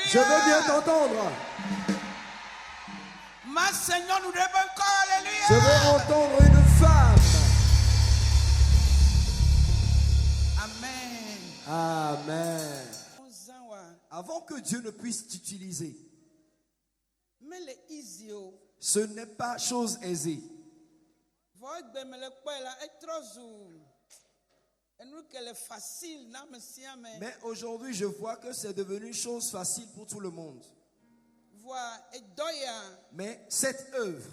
Je veux bien t'entendre. Je veux entendre une femme. Amen. Avant que Dieu ne puisse t'utiliser, ce n'est pas chose aisée. Mais aujourd'hui, je vois que c'est devenu chose facile pour tout le monde. Mais cette œuvre,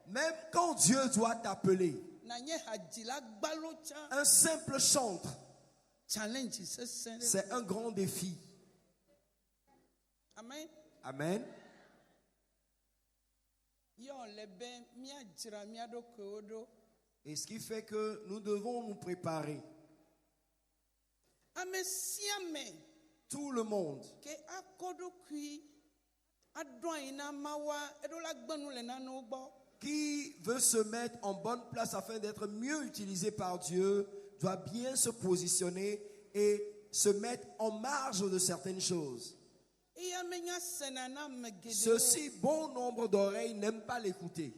même quand Dieu doit t'appeler, un simple chantre, c'est un grand défi. Amen. Amen. Et ce qui fait que nous devons nous préparer. Tout le monde qui veut se mettre en bonne place afin d'être mieux utilisé par Dieu doit bien se positionner et se mettre en marge de certaines choses. Ceci, bon nombre d'oreilles n'aiment pas l'écouter.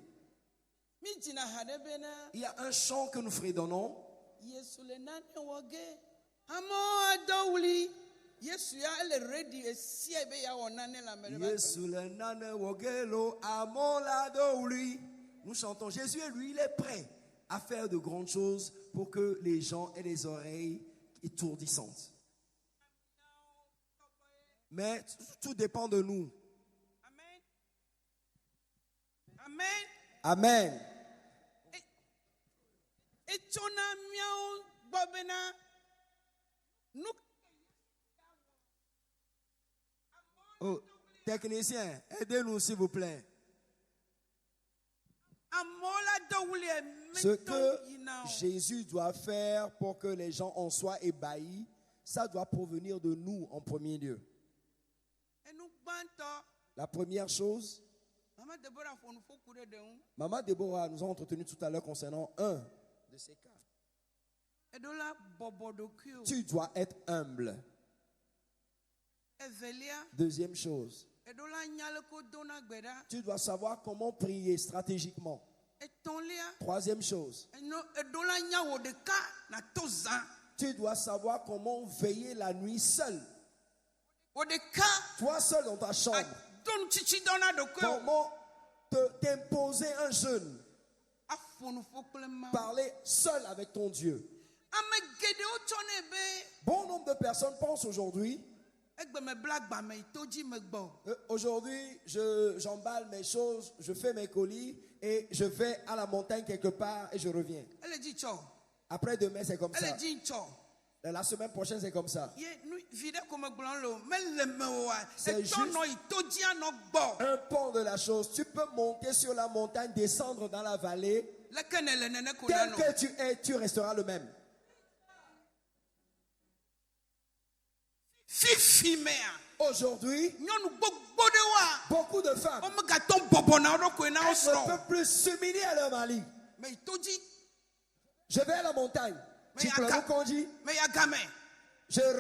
Il y a un chant que nous fredonnons. Nous chantons Jésus et lui, il est prêt à faire de grandes choses pour que les gens aient les oreilles étourdissantes. Mais tout dépend de nous. Amen. Amen. Oh, technicien, aidez-nous s'il vous plaît. Ce que Jésus doit faire pour que les gens en soient ébahis, ça doit provenir de nous en premier lieu. La première chose, Maman Déborah nous a entretenu tout à l'heure concernant un de ces cas. Tu dois être humble. Deuxième chose, tu dois savoir comment prier stratégiquement. Troisième chose, tu dois savoir comment veiller la nuit seul. Toi seul dans ta chambre. Comment t'imposer un jeûne. Parler seul avec ton Dieu. Bon nombre de personnes pensent aujourd'hui. Aujourd'hui, j'emballe mes choses, je fais mes colis et je vais à la montagne quelque part et je reviens. Après demain, c'est comme ça. La semaine prochaine, c'est comme ça. C'est juste un pan de la chose. Tu peux monter sur la montagne, descendre dans la vallée. Tel que tu es, tu resteras le même. Aujourd'hui, beaucoup de femmes ne peuvent plus s'humilier à leur mari. Je vais à la montagne. Je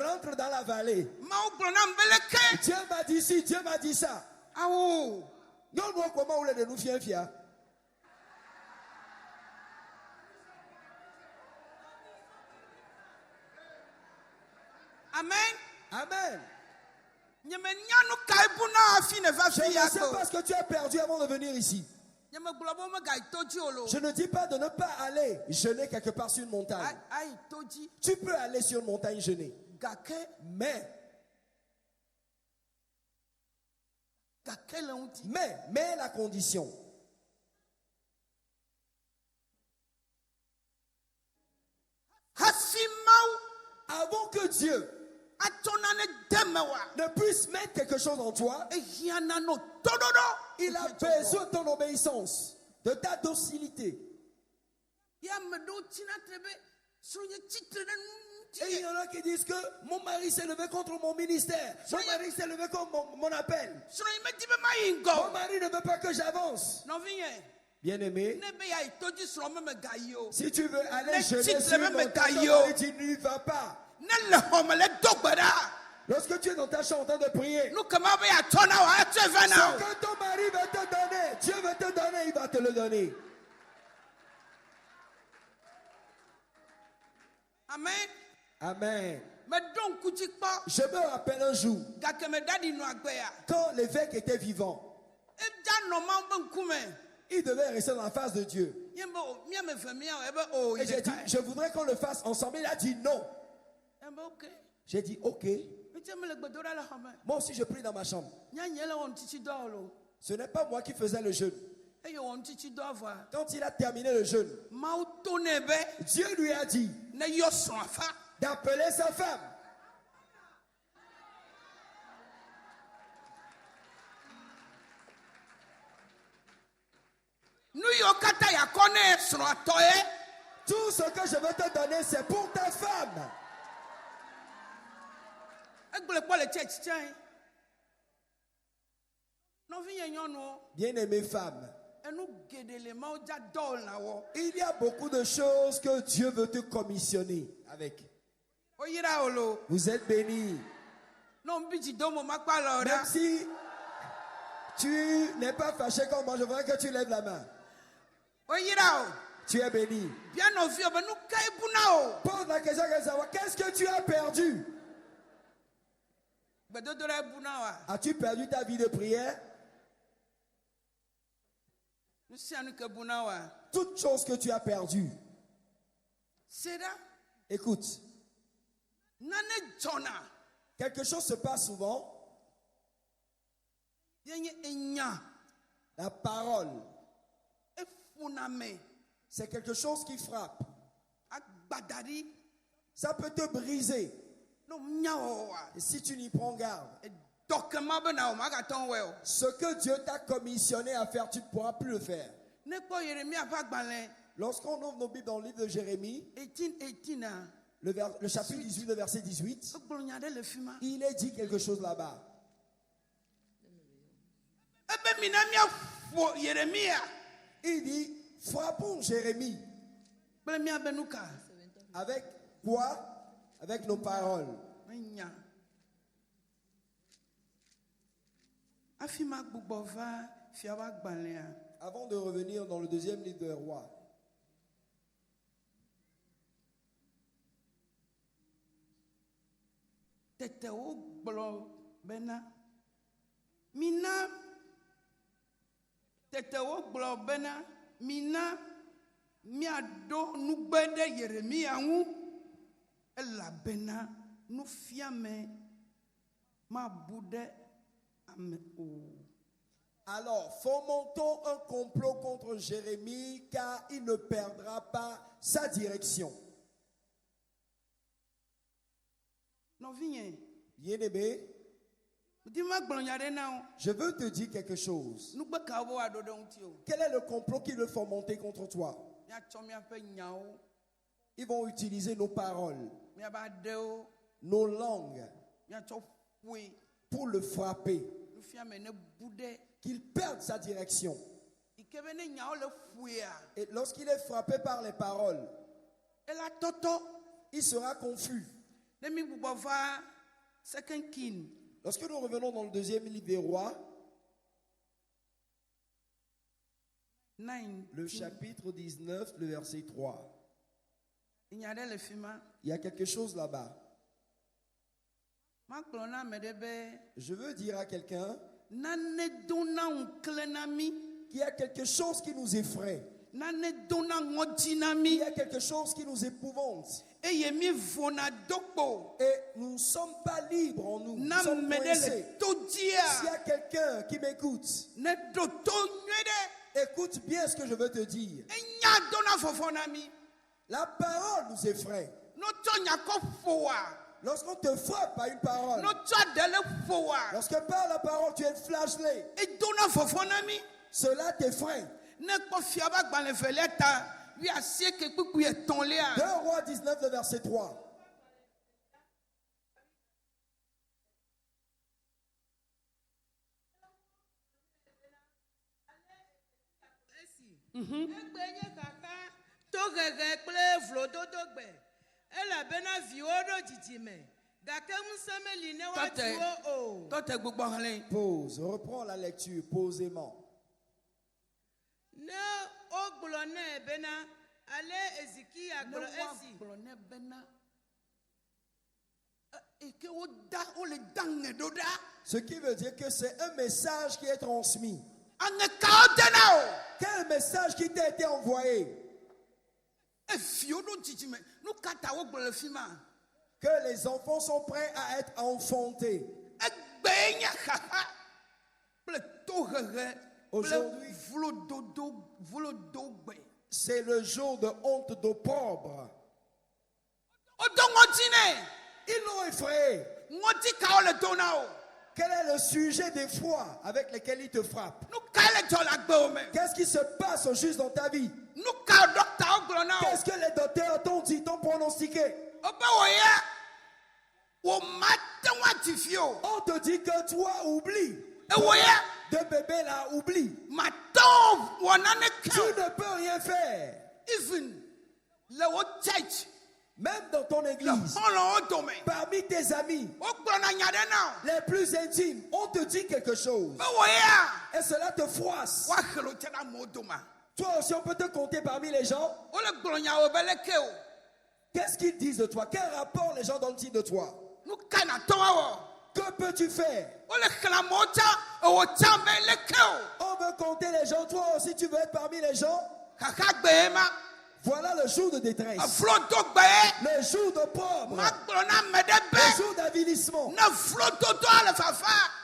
rentre dans la vallée. Dieu m'a dit ci, Dieu m'a dit ça. Non, nous, comment on de nous fier. Amen. Amen. Je ne sais pas ce que tu as perdu avant de venir ici. Je ne dis pas de ne pas aller jeûner quelque part sur une montagne. Tu peux aller sur une montagne jeûner. Mais la condition. Avant que Dieu ne puisse mettre quelque chose en toi, il a besoin de ton obéissance, de ta docilité. Et il y en a qui disent que mon mari s'est levé contre mon ministère, mon mari s'est levé contre mon appel, mon mari ne veut pas que j'avance. Bien-aimé, si tu veux aller jeûner sur une montagne, tu n'y vas pas. Lorsque tu es dans ta chambre en train de prier, ce que ton mari veut te donner, Dieu veut te donner, il va te le donner. Amen. Amen. Je me rappelle un jour, quand l'évêque était vivant, il devait rester dans la face de Dieu. Et j'ai dit, je voudrais qu'on le fasse ensemble. Il a dit non. J'ai dit, ok. Moi aussi, je prie dans ma chambre. Ce n'est pas moi qui faisais le jeûne. Quand il a terminé le jeûne, Dieu lui a dit d'appeler sa femme. Tout ce que je veux te donner, c'est pour ta femme. Bien-aimée femme, il y a beaucoup de choses que Dieu veut te commissionner avec. Vous êtes bénis. Même si tu n'es pas fâché comme moi, je voudrais que tu lèves la main. Tu es béni. Pose la question à savoir, qu'est-ce que tu as perdu? As-tu perdu ta vie de prière? Toute chose que tu as perdue. Écoute. Quelque chose se passe souvent. La parole. C'est quelque chose qui frappe. Ça peut te briser. Et si tu n'y prends garde, ce que Dieu t'a commissionné à faire, tu ne pourras plus le faire. Lorsqu'on ouvre nos Bibles dans le livre de Jérémie, le chapitre 18, le verset 18, il est dit quelque chose là-bas. Il dit, frappons Jérémie. Avec quoi? Avec nos paroles. Avant de revenir dans le deuxième livre des rois, alors fomentons un complot contre Jérémie, car il ne perdra pas sa direction. Bien-aimé, je veux te dire quelque chose. Quel est le complot qu'ils veulent fomenter contre toi? Ils vont utiliser nos paroles, nos langues, pour le frapper, qu'il perde sa direction. Et lorsqu'il est frappé par les paroles, il sera confus. Lorsque nous revenons dans le deuxième livre des rois, le chapitre 19, le verset 3, il y a quelque chose là-bas. Je veux dire à quelqu'un qu'il y a quelque chose qui nous effraie. Il y a quelque chose qui nous épouvante. Et nous ne sommes pas libres en nous. Nous sommes coincés. S'il y a quelqu'un qui m'écoute, écoute bien ce que je veux te dire. La parole nous effraie. Lorsqu'on te frappe par une parole, lorsque par la parole tu es flagellé, cela t'effraie. 2 Rois 19, le verset 3. Pause. Reprends la lecture posément. Ce qui veut dire que c'est un message qui est transmis. Quel message qui t'a été envoyé? Que les enfants sont prêts à être enfantés. Aujourd'hui, c'est le jour de honte d'opprobre. Ils l'ont effrayé. Quel est le sujet d'effroi avec lequel ils te frappent? Qu'est-ce qui se passe juste dans ta vie? Qu'est-ce que les docteurs t'ont dit, t'ont pronostiqué? On te dit que toi, oublie. De bébé là, oublie. Tu ne peux rien faire. Même dans ton église, parmi tes amis, les plus intimes, on te dit quelque chose. Et cela te froisse. Toi aussi, on peut te compter parmi les gens. Qu'est-ce qu'ils disent de toi? Quel rapport les gens donnent-ils de toi? Que peux-tu faire? On veut compter les gens. Toi aussi, tu veux être parmi les gens? Voilà le jour de détresse. Le jour de pauvre. Le jour d'avilissement.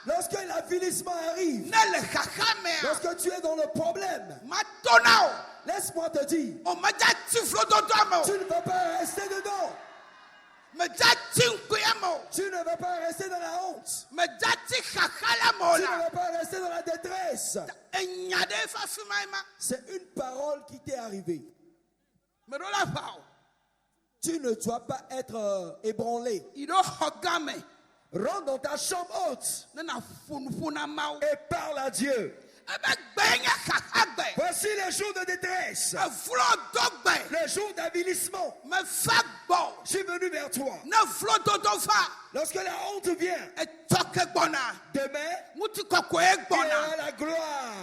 Lorsque l'avilissement arrive. Lorsque tu es dans le problème. Laisse-moi te dire. Tu ne vas pas rester dedans. Tu ne vas pas rester dans la honte. Tu ne vas pas rester dans la détresse. C'est une parole qui t'est arrivée. Tu ne dois pas être ébranlé. Rentre dans ta chambre haute et parle à Dieu. Voici le jour de détresse, le jour d'avilissement. Je suis venu vers toi. Lorsque la honte vient, demain, tu auras la gloire.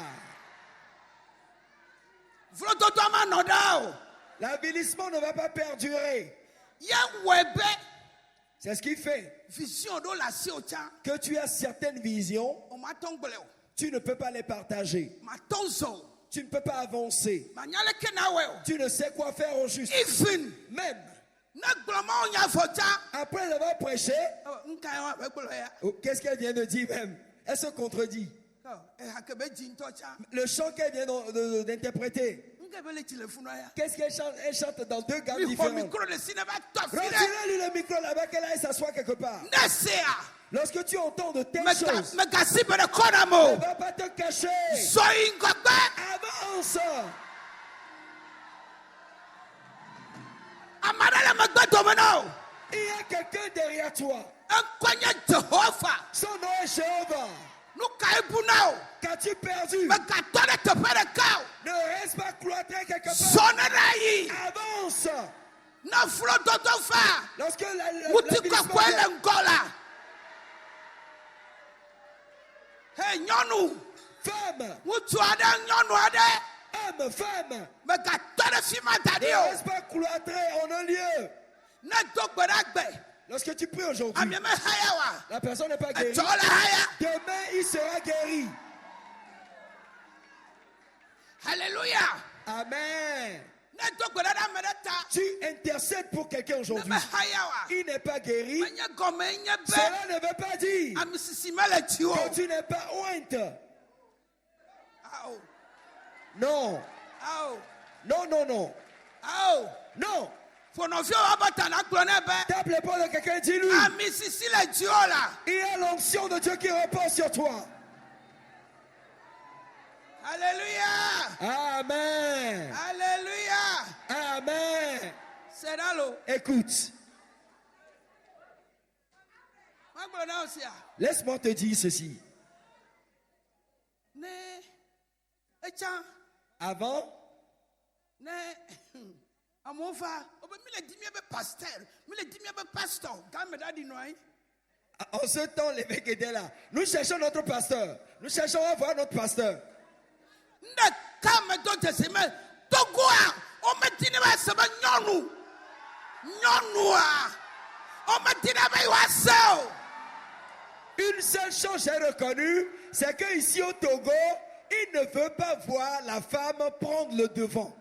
L'avilissement ne va pas perdurer. C'est ce qui fait que tu as certaines visions. Tu ne peux pas les partager. Tu ne peux pas avancer. Tu ne sais quoi faire au juste. Même après avoir prêché, qu'est-ce qu'elle vient de dire même? Elle se contredit. Le chant qu'elle vient d'interpréter, qu'est-ce qu'elle chante? Elle chante dans deux gammes différentes. Retirez-lui le micro là-bas, qu'elle aille s'asseoir quelque part. Lorsque tu entends de telles choses, ne va pas te cacher. Avance. Il y a quelqu'un derrière toi. Son nom est Jéhovah. Qu'as-tu perdu? Ne reste pas cloîtré quelque part. Avance. Lorsque femme, homme, femme, ne reste pas cloîtré en un lieu. Lorsque tu pries aujourd'hui, la personne n'est pas guérie. Demain, il sera guéri. Alléluia. Amen. Tu intercèdes pour quelqu'un aujourd'hui. Il n'est pas guéri. Cela ne veut pas dire que tu n'es pas ointe. Non. Non, non, non. Non. Tape l'épaule de quelqu'un, dis-lui. Il y a l'onction de Dieu qui repose sur toi. Alléluia. Amen. Alléluia. Amen. C'est là l'eau. Écoute. Laisse-moi te dire ceci. Avant, En ce temps, les mecs étaient là. Nous cherchons notre pasteur. Nous cherchons à voir notre pasteur. Une seule chose j'ai reconnue, c'est qu'ici au Togo, il ne veut pas voir la femme prendre le devant.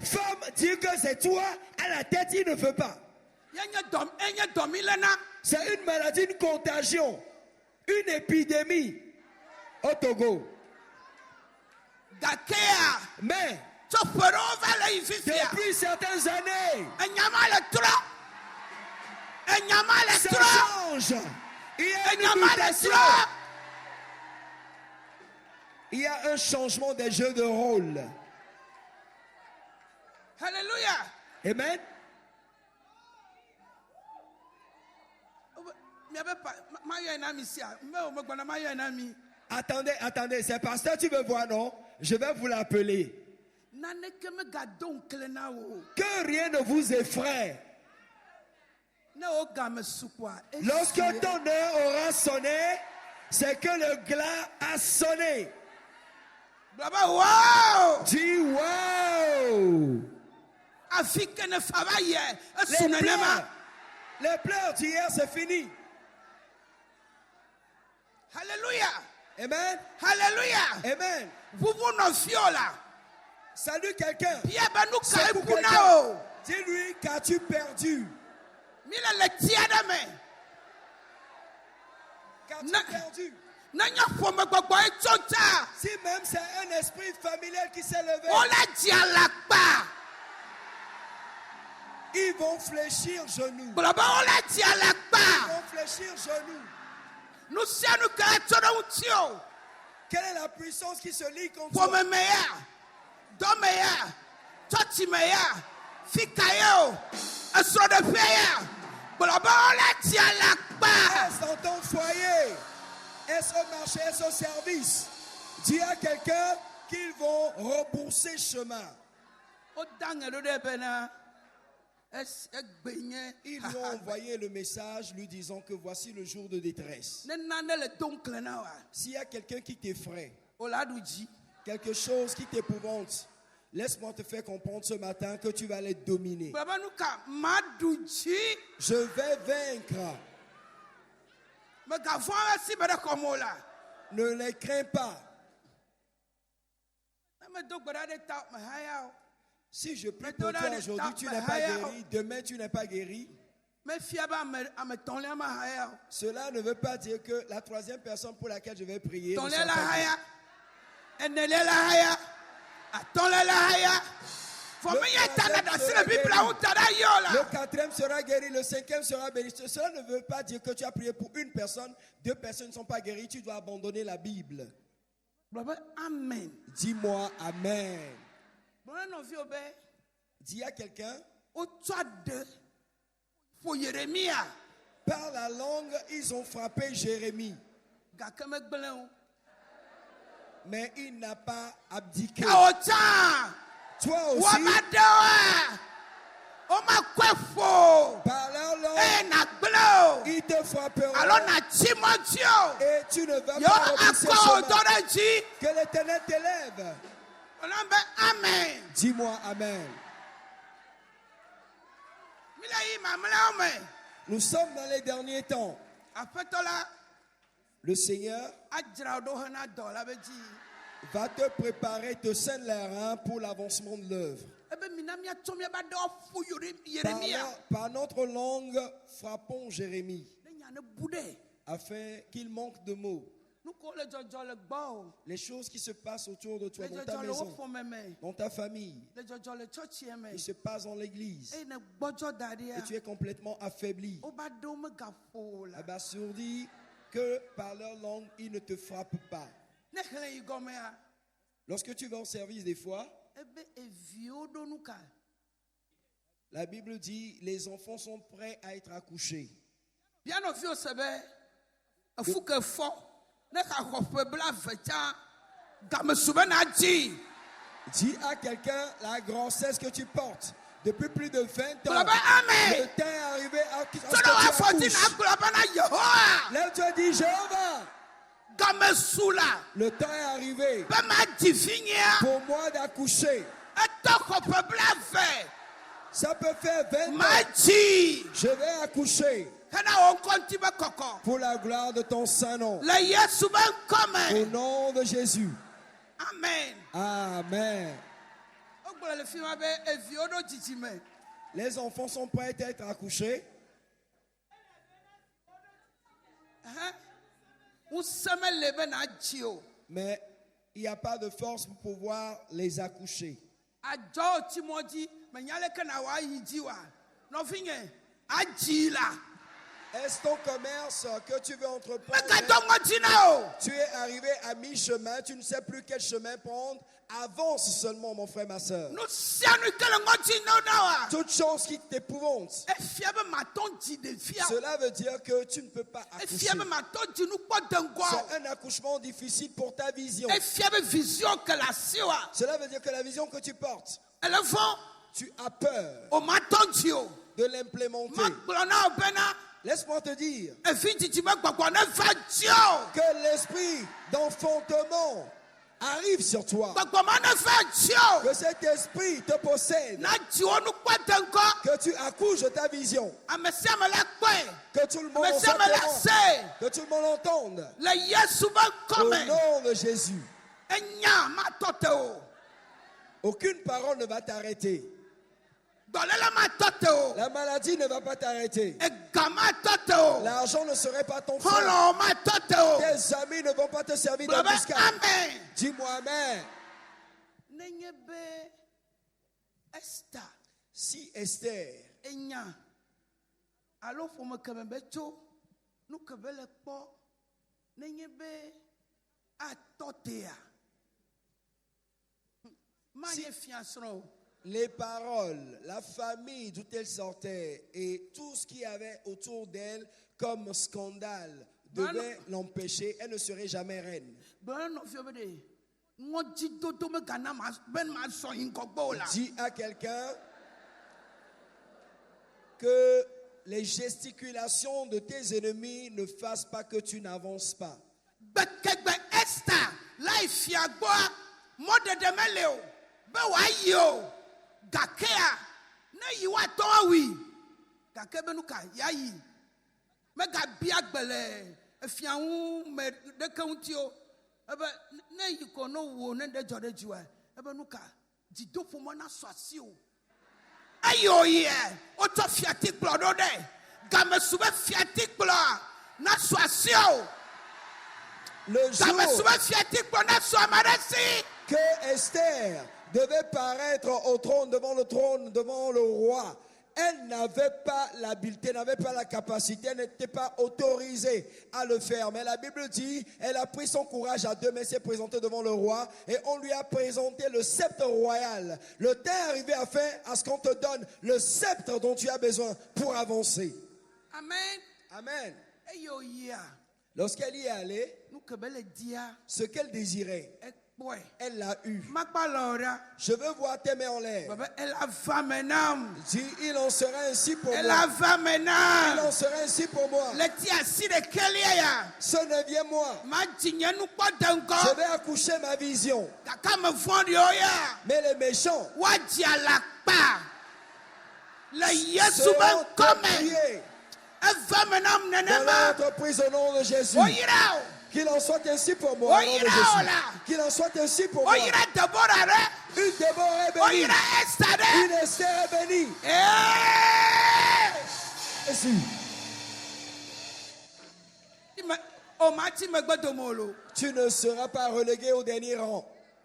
Femme, dire que c'est toi à la tête, il ne veut pas. C'est une maladie, une contagion, une épidémie au Togo. Mais depuis certaines années, ça change. Il y a une mutation. Il y a un changement des jeux de rôle. Alléluia. Amen. Attendez, c'est pasteur, tu veux voir, non? Je vais vous l'appeler. Que rien ne vous effraie. Lorsque ton heure aura sonné, c'est que le glas a sonné. Wow. Dis wow. Les pleurs d'hier, c'est fini. Alléluia. Amen. Alléluia. Amen. Vous n'en fiola. Salue quelqu'un. Dis-lui, qu'as-tu perdu? Qu'as-tu perdu? Si même c'est un esprit familial qui s'est levé, ils vont fléchir genoux. Ils vont fléchir genoux. Quelle est la puissance qui se lie contre toi? Est-ce dans ton foyer? Est-ce au marché? Est-ce au service? Dis à quelqu'un qu'ils vont rebourser chemin. Ils lui ont envoyé le message lui disant que voici le jour de détresse. S'il y a quelqu'un qui t'effraie, quelque chose qui t'épouvante, laisse-moi te faire comprendre ce matin que tu vas les dominer. Je vais vaincre. Ne les crains pas. Si je prie pour toi aujourd'hui, tu n'es pas guéri. Demain, tu n'es pas guéri. Cela ne veut pas dire que la troisième personne pour laquelle je vais prier ne sera pas guérie. Le quatrième sera guéri, le cinquième sera béni. Cela ne veut pas dire que tu as prié pour une personne, deux personnes ne sont pas guéries, tu dois abandonner la Bible. Amen. Dis-moi Amen. Dis à quelqu'un, par la langue, ils ont frappé Jérémie. Mais il n'a pas abdiqué. Toi aussi, par leur langue, ils te frapperont. Et tu ne vas pas repousser chemin. Que l'Éternel t'élève. Amen. Dis-moi Amen. Nous sommes dans les derniers temps. Le Seigneur va te préparer, te scène les reins pour l'avancement de l'œuvre. Par notre langue, frappons Jérémie afin qu'il manque de mots. Les choses qui se passent autour de toi, dans ta maison, dans ta famille, qui se passent dans l'église, et tu es complètement affaibli, abasourdi, que par leur langue, ils ne te frappent pas. Lorsque tu vas au service des fois, la Bible dit, les enfants sont prêts à être accouchés. Dis à quelqu'un, la grossesse que tu portes Depuis plus de 20 ans, Amen. le temps est arrivé à ce que So tu na wa accouches. 14 na Yehowa. Lève-toi, dis Jéhovah. Game sula. Le temps est arrivé Be ma divinia. pour moi d'accoucher. Etoko peuple fait. Ça peut faire 20 ans. Ma di. Je vais accoucher Kana on konti be koko. pour la gloire de ton Saint-Nom. Le Yesu ben Au come. nom de Jésus. Amen. Amen. Ogbola le fi ma be evi odo jijime. Les enfants sont prêts à être accouchés. Ou seme lebe na ji o. Mais il n'y a pas de force pour pouvoir les accoucher. Ajo Timothy, me nyale kana wa yi ji wa. No finye. Aji la. Est-ce ton commerce que tu veux Me entreprendre? ka do ngoti na o. Tu es arrivé à mi-chemin, tu ne sais plus quel chemin prendre. Avance seulement, mon frère, ma soeur. No sia no kele ngoti no na wa. Toute chose qui t'épouvante, E fia be ma ton ji de fia. cela veut dire que tu ne peux pas E accoucher. fia be ma ton ji nu po dengo. C'est un accouchement difficile pour ta vision. E fia be vision que la siwa. Cela veut dire que la vision que tu portes, Ele fon tu as peur o ma ton ji o. de l'implémenter. Ma glona o bena. Laisse-moi te dire E fi ji ji be gbagbo na fa ji o. que l'esprit d'enfantement arrive sur toi. Gbagbo ma na fa ji o. Que cet esprit te possède. Na ji o nu po dengo. Que tu accouches de ta vision. Amesia me la kwe. Que tout le monde Amesia me la s'entende. se. Que tout le monde entende. Le Yesu ben Au come. nom de Jésus. Enya ma tote o. Aucune parole ne va t'arrêter. Dolela ma tote o. La maladie ne va pas t'arrêter. Ega ma tote o. L'argent ne serait pas ton frère. Holo ma tote o. Tes amis ne vont pas te servir Blabe d'embuscade. amen. Dis-moi amen. Nenye be Esther Si Esther, enya. Alo fo me keme be tso. Nu kebe le kpo. Nenye be atotea. Ma Si- ye fiansro. les paroles, la famille d'où elle sortait et tout ce qu'il y avait autour d'elle comme scandale devait l'empêcher. Elle ne serait jamais reine. Ben no fio be de. Ngo ji dodo me gana ma ben ma so yin ko gbo la. Dis à quelqu'un que les gesticulations de tes ennemis ne fassent pas que tu n'avances pas. Bekegbe Esther life ya gbo mo de mele o. Be wa yi o. Gakea na yi wa ton awi. Gake be nu ka ya yi. Me ga bia gbele efianwu me de kaunti o. Ebe na yi ko no wo ne de jode jiwa. Ebe nu ka jidopo mo na so asi o. Ayo ye o to fiati gbodo de. Game sube fiati gbodo na so asi o. Le Game jour sube fiati gbodo na so amaresi. que Esther devait paraître au trône, devant le roi, elle n'avait pas l'habileté, n'avait pas la capacité, elle n'était pas autorisée à le faire. Mais la Bible dit, elle a pris son courage à deux mains, s'est présentée devant le roi et on lui a présenté le sceptre royal. Le temps est arrivé à ce qu'on te donne le sceptre dont tu as besoin pour avancer. Amen. Amen. Ayo ya. Lorsqu'elle y est allée, Nou kebele dia. ce qu'elle désirait, Ekboy. elle l'a eu. Makpa laura. Je veux voir tes mains en l'air. Baba elle a va maintenant. Dis, il en sera ainsi pour Elle moi. a va Il maintenant. en sera ainsi pour moi. Le tia si de kelia ya. Ce 9e mois, Ma jinya nou kwa denko. je vais accoucher ma vision. Kaka me fondi oya. Mais les méchants Wadia la pa. Le Yesu seront ben come. priés Elle va maintenant dans nenema. l'entreprise au nom de Jésus. Oyira. Qu'il en soit ainsi pour moi au nom de Oyira Jésus. ola. Qu'il en soit ainsi pour moi. Oyira Deborah re. Une Déborah est bénie. Oyira Esther re. Une Esther est bénie. Jésus. O mati me gbedomolo. Tu ne seras pas relégué au dernier rang.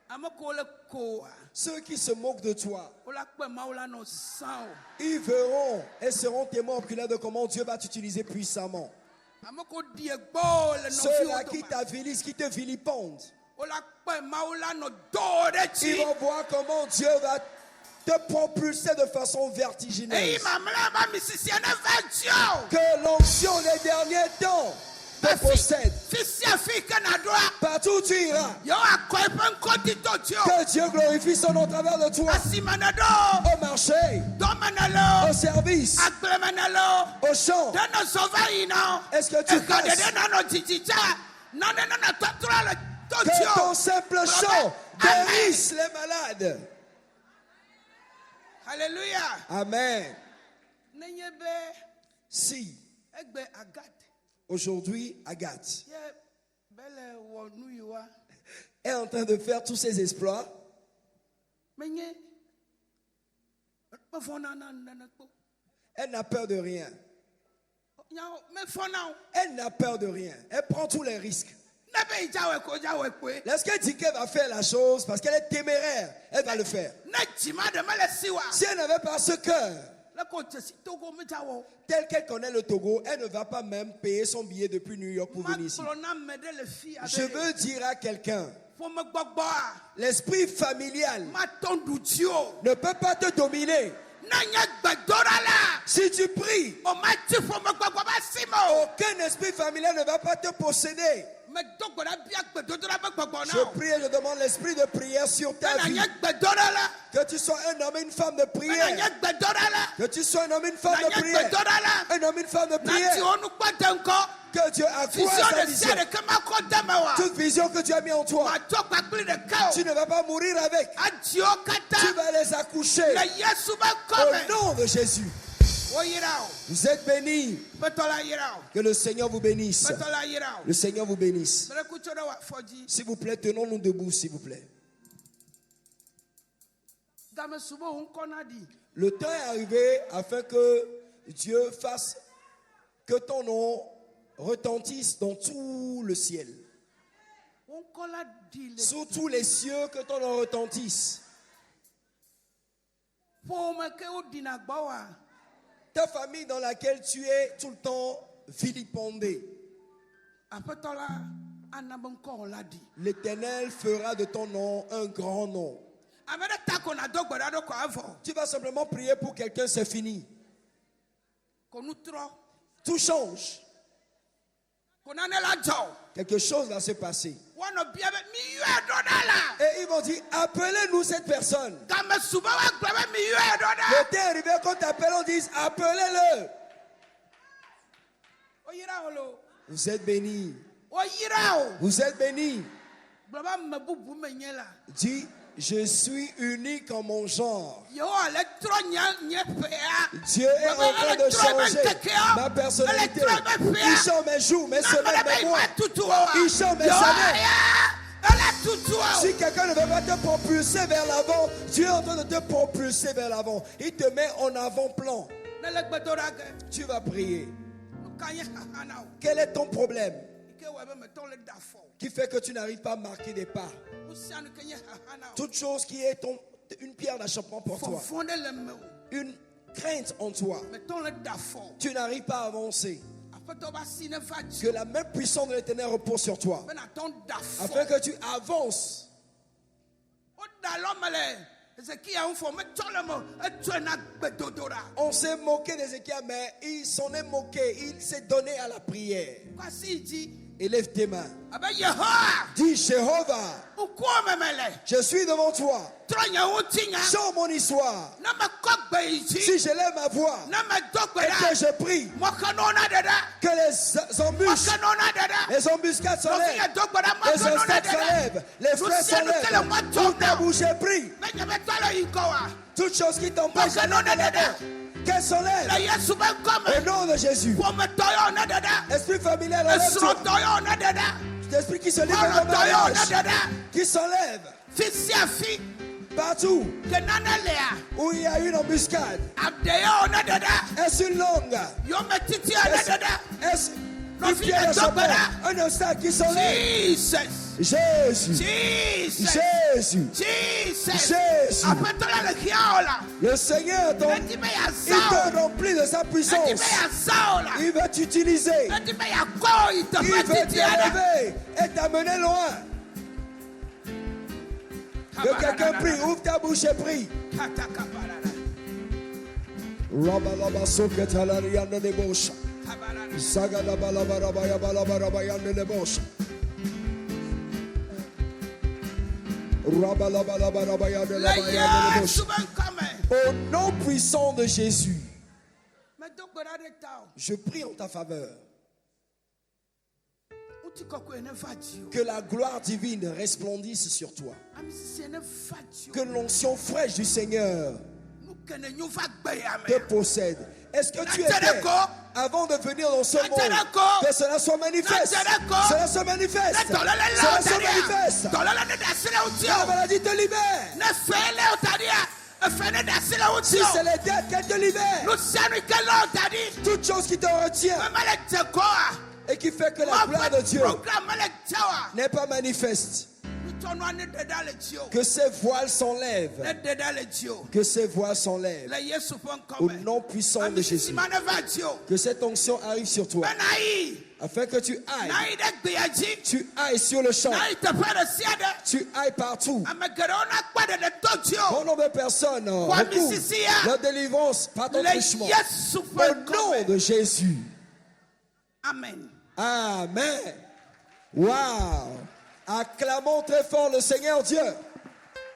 Amoko le ko. Ceux qui se moquent de toi, Ola kpe maola no san. ils verront et seront témoins oculaires de comment Dieu va t'utiliser puissamment. Amoko die gbo le no fi Ceux-là o qui to. t'avilisent, qui te vilipendent, Ola kpe maola no do de ils chi. vont voir comment Dieu va te propulser de façon Ei vertigineuse. mamla ba misisia na venture. Que l'onction des derniers temps te possède. Fisia fi kana doa. Par Partout où tu iras. Que Dieu glorifie son nom au travers de toi. Au marché. Au service. Au champ. Est-ce que tu penses que ton simple chant guérisse les malades? Alléluia. Amen. Si aujourd'hui Agathe est en train de faire tous ses exploits, elle n'a peur de rien. Elle n'a peur de rien. Elle prend tous les risques. Lorsqu'elle dit qu'elle va faire la chose parce qu'elle est téméraire, elle va le faire. Si elle n'avait pas ce cœur, tel qu'elle connaît le Togo, elle ne va pas même payer son billet depuis New York pour venir ici. Je veux dire à quelqu'un, l'esprit familial ne peut pas te dominer. Si tu pries, aucun esprit familial ne va pas te posséder. Je prie et je demande l'esprit de prière sur ta vie. Que tu sois un homme et une femme de prière. Que tu sois un homme et une femme de prière. Un homme et une femme de prière. Que Dieu accroisse ta vision. Toute vision que Dieu a mis en toi, tu ne vas pas mourir avec. Tu vas les accoucher. Au nom de Jésus. Vous êtes bénis. Que le Seigneur vous bénisse. Le Seigneur vous bénisse. S'il vous plaît, tenons-nous debout, s'il vous plaît. Le temps est arrivé afin que Dieu fasse que ton nom retentisse dans tout le ciel. Sous tous les cieux, que ton nom retentisse. Ta famille dans laquelle tu es tout le temps vilipendée, l'Éternel fera de ton nom un grand nom. Tu vas simplement prier pour quelqu'un, c'est fini. Tout change. Quelque chose va se passer. Et ils vont dire, appelez-nous cette personne. Le temps est arrivé quand t'appelles, on dit, appelez-le. Vous êtes bénis. Vous êtes bénis. Dis, je suis unique en mon genre. Dieu est en train de changer ma personnalité. Il change mes jours, mes semaines, mes mois. Il change mes années. Si quelqu'un ne veut pas te propulser vers l'avant, Dieu est en train de te propulser vers l'avant. Il te met en avant-plan. Tu vas prier. Quel est ton problème qui fait que tu n'arrives pas à marquer des pas? Toute chose qui est une pierre d'achoppement pour toi, une crainte en toi, tu n'arrives pas à avancer. Que la main puissante de l'Éternel repose sur toi, afin que tu avances. On s'est moqué d'Ézéchiel, mais il s'en est moqué. Il s'est donné à la prière. Élève tes mains. Dis, Jéhovah, je suis devant toi. Change mon histoire. Si je lève ma voix et que je prie, que les embuscades s'enlèvent, les obstacles s'enlèvent, les frères s'enlèvent. Ouvre ta bouche et prie. Toute chose qui t'empêche qu'elle s'enlève au nom de Jésus. Esprit familial, enlève-toi. L'esprit qui se livre au mariage, qui s'enlève partout où il y a une embuscade. Est-ce une langue? Est-ce une pierre de chemin? Un obstacle qui s'enlève? Jésus, Jésus, Jésus. Le Seigneur, il te remplit de sa puissance. Il veut t'utiliser. Il veut t'élever et t'amener loin. Que quelqu'un prie, ouvre ta bouche et prie. Au nom puissant de Jésus, je prie en ta faveur que la gloire divine resplendisse sur toi, que l'onction fraîche du Seigneur te possède. Est-ce que tu es prêt avant de venir dans ce monde que cela soit manifeste? Cela se manifeste. Cela se manifeste. La maladie te libère. Si c'est les dettes qu'elle te libère, toute chose qui te retient et qui fait que la gloire de Dieu n'est pas manifeste, que ces voiles s'enlèvent. Que ces voiles s'enlèvent. Au nom puissant de Jésus. Que cette onction arrive sur toi. Afin que tu ailles. Tu ailles sur le champ. Tu ailles partout. Bon nombre de personnes recourent leur délivrance par ton truchement. Au nom de Jésus. Amen. Amen. Wow. Acclamons très fort le Seigneur Dieu.